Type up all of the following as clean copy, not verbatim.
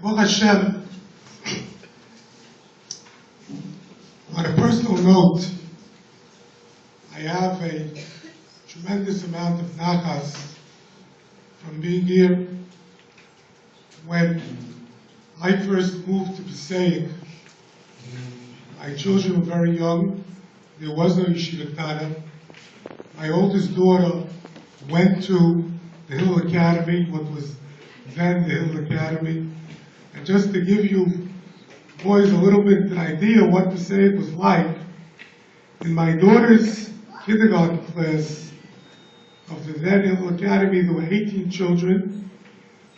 Baruch Hashem, on a personal note, I have a tremendous amount of nachas from being here. When I first moved to Passaic, my children were very young. There was no yeshiva Tana. My oldest daughter went to the Hill Academy, what was then the Hill Academy. And just to give you boys a little bit of an idea what Passaic was like, in my daughter's kindergarten class of the then Hill Academy, there were 18 children.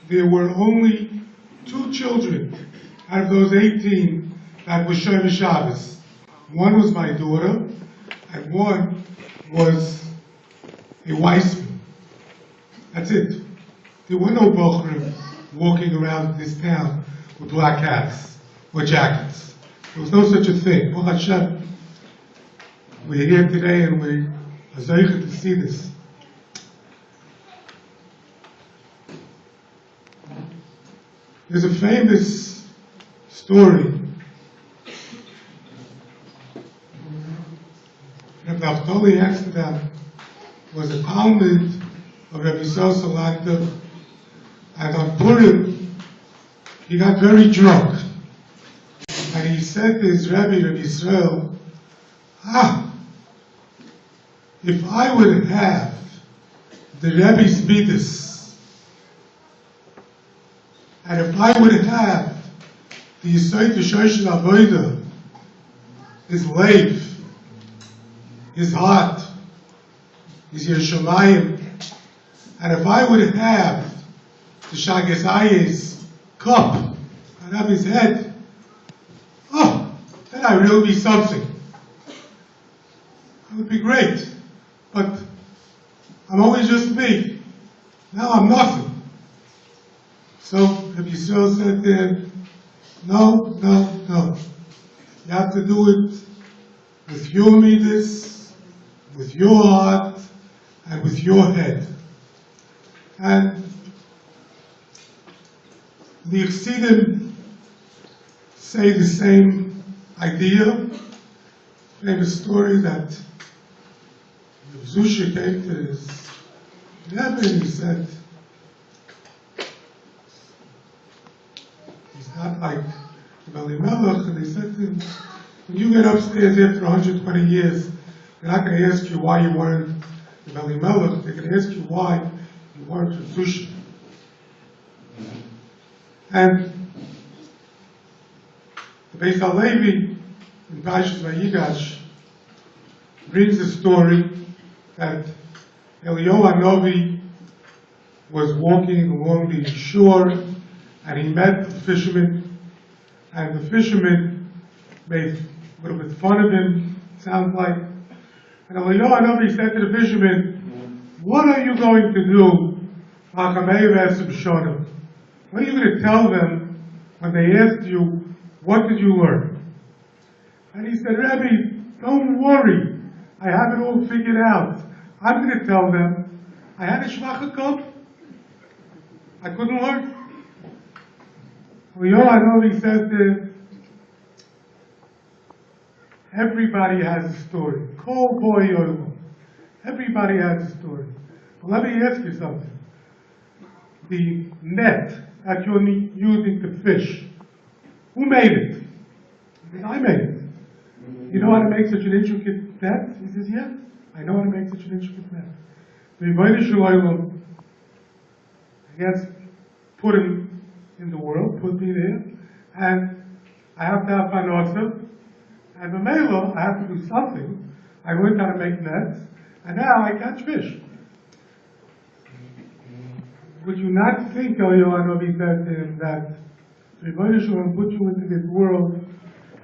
There were only 2 children out of those 18 that were Shomer Shabbos. One was my daughter, and one was a Weissman. That's it. There were no bochrim walking around this town with black hats or jackets. There was no such a thing. Baruch Hashem, we're here today and we are zeicher to see this. There's a famous story. Rabbi Naftali Amsterdam was a Talmud of Rabbi Sosalanta, and on Purim, he got very drunk. And he said to his Rabbi Israel, if I would have the Rebbe's midas, and if I would have the Yisod Shoshen Avodah, his leif, his heart, his Yerushalayim, and if I would have the Shagezaye's cup on Rabbi's head, then I would really be something. It would be great. But I'm always just me. Now I'm nothing. So Rabbi Yisrael said to him, no. You have to do it with your midas, with your heart, and with your head. And the Chassidim say the same idea. Famous story that Zusha came to his Rebbe and he said, he's not like Rabbi Melech, and they said to him, when you get upstairs after 120 years, they're not going to ask you why you weren't Rabbi Melech, they're going to ask you why you weren't Zusha. And the Beis HaLevi in Parshas Vayigash brings a story that Eliyahu HaNavi was walking along the shore and he met the fisherman, and the fisherman made a little bit fun of him, sounds like. And Eliyahu HaNavi said to the fisherman, what are you going to do? What are you going to tell them when they ask you, what did you learn? And he said, Rebbe, don't worry. I have it all figured out. I'm going to tell them, I had a shvacha cup. I couldn't learn. Eliyahu HaNavi said that everybody has a story. Kol boy yoylo. Everybody has a story. But let me ask you something. The net that you're using to fish, who made it? He said, I made it. You know how to make such an intricate net? He says, yeah, I know how to make such an intricate net. The Rebbeinu Shalom, I guess, put him in the world, put me there, and I have to have panasa, and Mamela, I have to do something. I learned how to make nets, and now I catch fish. Would you not think, Eliyahu HaNavi said to him, that the Rebbeinu Shalom put you into this world,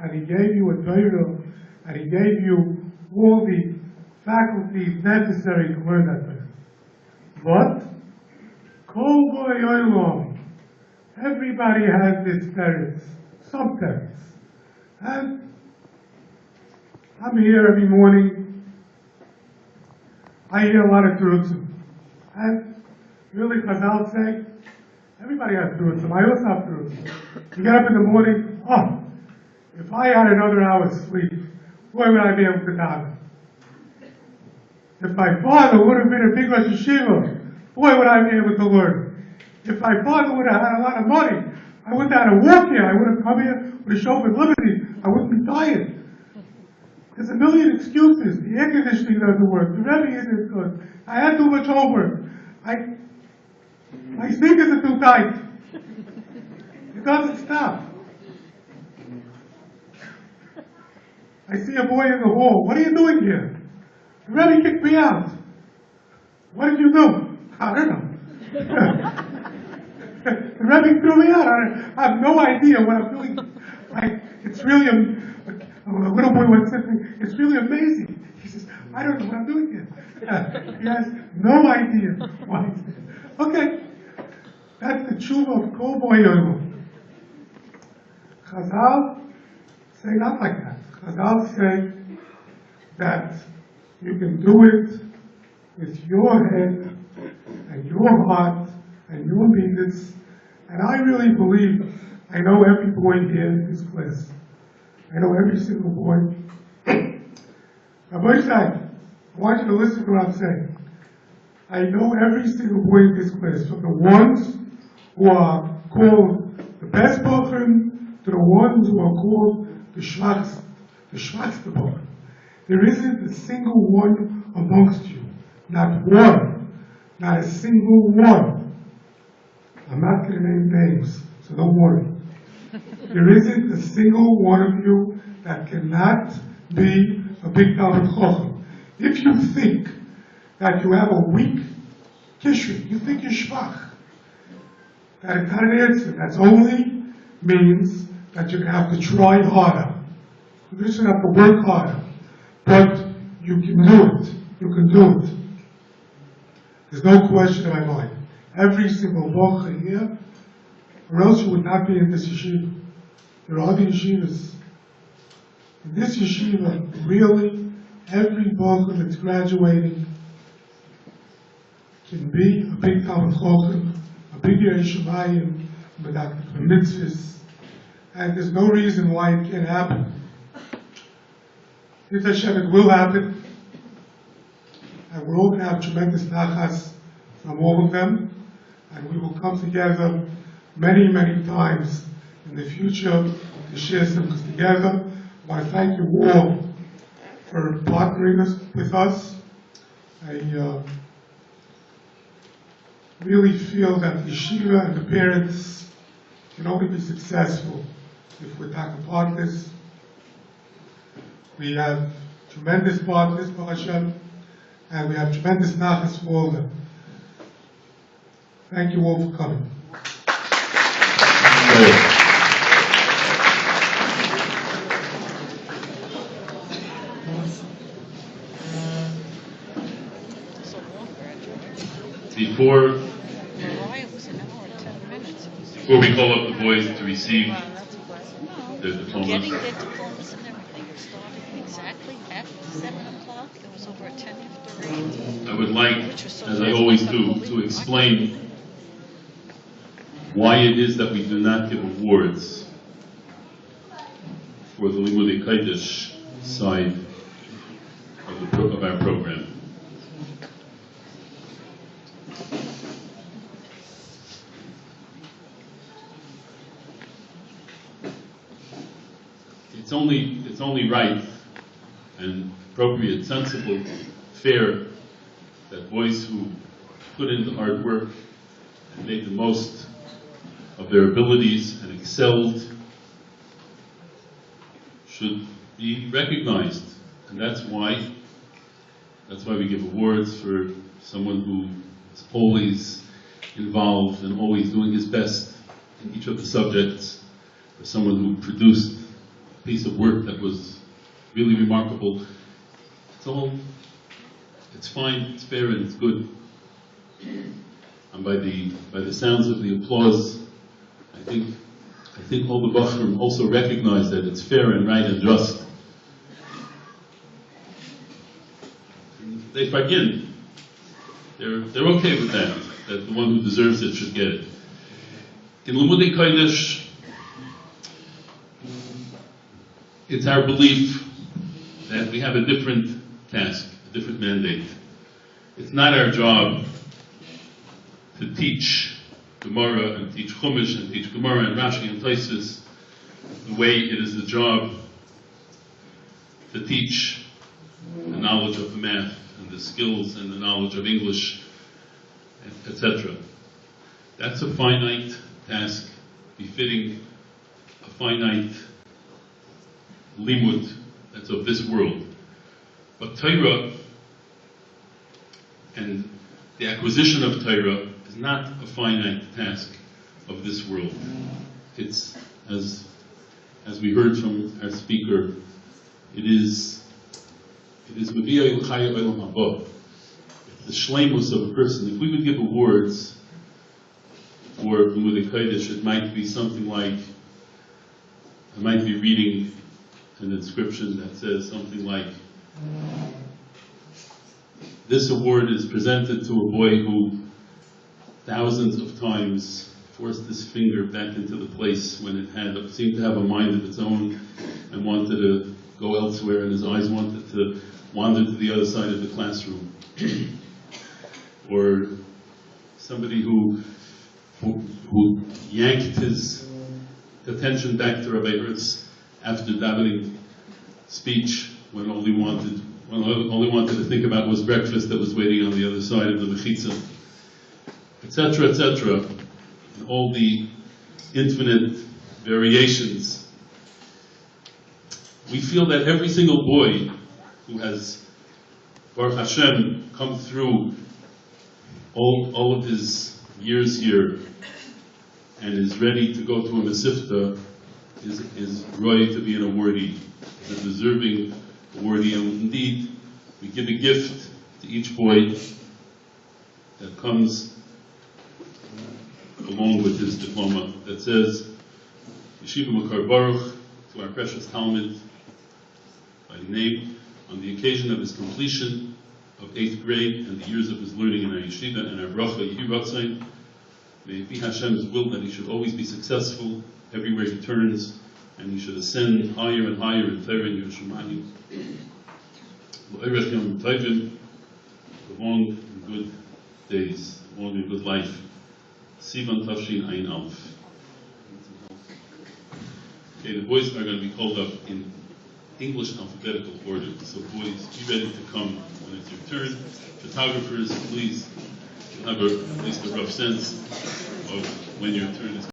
and he gave you a Torah, and he gave you all the faculties necessary to learn that Torah. But, Kol Bo Yoylom, everybody has this parents, some parents. And I'm here every morning, I hear a lot of terutzim. And really, Chazal say, Everybody has throughs. I also have throughs. You get up in the morning, oh, if I had another hour's sleep, boy, would I be able to daven. If my father would have been a big Rosh Yeshiva, boy, would I be able to learn. If my father would have had a lot of money, I wouldn't have had to work here. I would have come here with a show of liberty. I wouldn't be tired. There's a million excuses. The air conditioning doesn't work. The Rebbe isn't good. I had too much homework. My sneakers are too tight. It doesn't stop. I see a boy in the hall. What are you doing here? The Rebbe kicked me out. What did you do? I don't know. The Rebbe threw me out. I have no idea what I'm doing. It's really, a little boy once said to me, it's really amazing. He says, I don't know what I'm doing here. He has no idea why he's there. Okay. That's the tshuva of Kol Boyoyim. Chazal say not like that. Chazal say that you can do it with your head and your heart and your meanness. And I really believe, I know every boy here in this class. I know every single boy. Rabbi Hirth, I want you to listen to what I'm saying. I know every single boy in this class, from the ones who are called the best bochum to the ones who are called the schwachste bochum. There isn't a single one amongst you, not one, not a single one. I'm not going to name names, so don't worry. There isn't a single one of you that cannot be a big Talmid Chacham. If you think that you have a weak kishri, you think you're schwach, that is not an answer. That only means that you're going to have to try harder. You're just going to have to work harder. But you can do it. You can do it. There's no question in my mind. Every single bocha here, or else you would not be in this yeshiva. There are other yeshivas. In this yeshiva, really, every bocha that's graduating can be a big Talmid Chacham, a big Yerei Shemayim, a mitzvahs, and there's no reason why it can't happen. If Hashem, it will happen, and we're all going to have tremendous nachas from all of them, and we will come together many, many times in the future to share some together. I want to thank you all for partnering with us. I really feel that the yeshiva and the parents can only be successful if we're talking partners. We have tremendous partners, Baruch Hashem, and we have tremendous nachas for all of them. Thank you all for coming. Before we call up the boys to receive the diplomas. Getting their diplomas and everything. It started exactly at 7 o'clock. It was over at 10 after 8. I would like, as I always do, to explain why it is that we do not give awards for the Limudei Kodesh side of our program. It's only right and appropriate, sensible, fair that boys who put in the hard work and made the most of their abilities and excelled should be recognized. And that's why we give awards for someone who is always involved and always doing his best in each of the subjects, for someone who produced piece of work that was really remarkable. It's fine, it's fair, and it's good. And by the sounds of the applause, I think all the Bachrim also recognize that it's fair and right and just. And they begin. They're okay with that the one who deserves it should get it. In Limudei Kodesh, it's our belief that we have a different task, a different mandate. It's not our job to teach Gemara and teach Chumash and teach Gemara and Rashi and Tosfos the way it is the job to teach the knowledge of the math and the skills and the knowledge of English, etc. That's a finite task befitting a finite limud that's of this world. But Torah and the acquisition of Torah is not a finite task of this world. It's, as we heard from our speaker, it is Meviyah L'chaya Olam Haba. It's the shleimus of a person. If we would give awards for Limudei Kodesh, it might be something like, I might be reading an inscription that says something like, this award is presented to a boy who thousands of times forced his finger back into the place when it seemed to have a mind of its own and wanted to go elsewhere, and his eyes wanted to wander to the other side of the classroom. Or somebody who yanked his attention back to Rabbi Hirth's after davening speech when all he wanted to think about was breakfast that was waiting on the other side of the mechitza, etc., etc., and all the infinite variations. We feel that every single boy who has, Baruch Hashem, come through all of his years here and is ready to go to a Masifta is ready to be an awardee, a deserving awardee. And indeed, we give a gift to each boy that comes along with his diploma that says, Yeshiva Makar Baruch, to our precious Talmud, by name, on the occasion of his completion of 8th grade and the years of his learning in our yeshiva and our bracha Yehi Ratzain, may it be Hashem's will that he should always be successful everywhere he turns, and he should ascend higher and higher in Torah and Yerushalayim. L'orech yom tovim, long and good days, long and good life. Sivan Tafshin Ayin Aleph. Okay, the boys are going to be called up in English alphabetical order. So boys, be ready to come when it's your turn. Photographers, please have at least a rough sense of when your turn is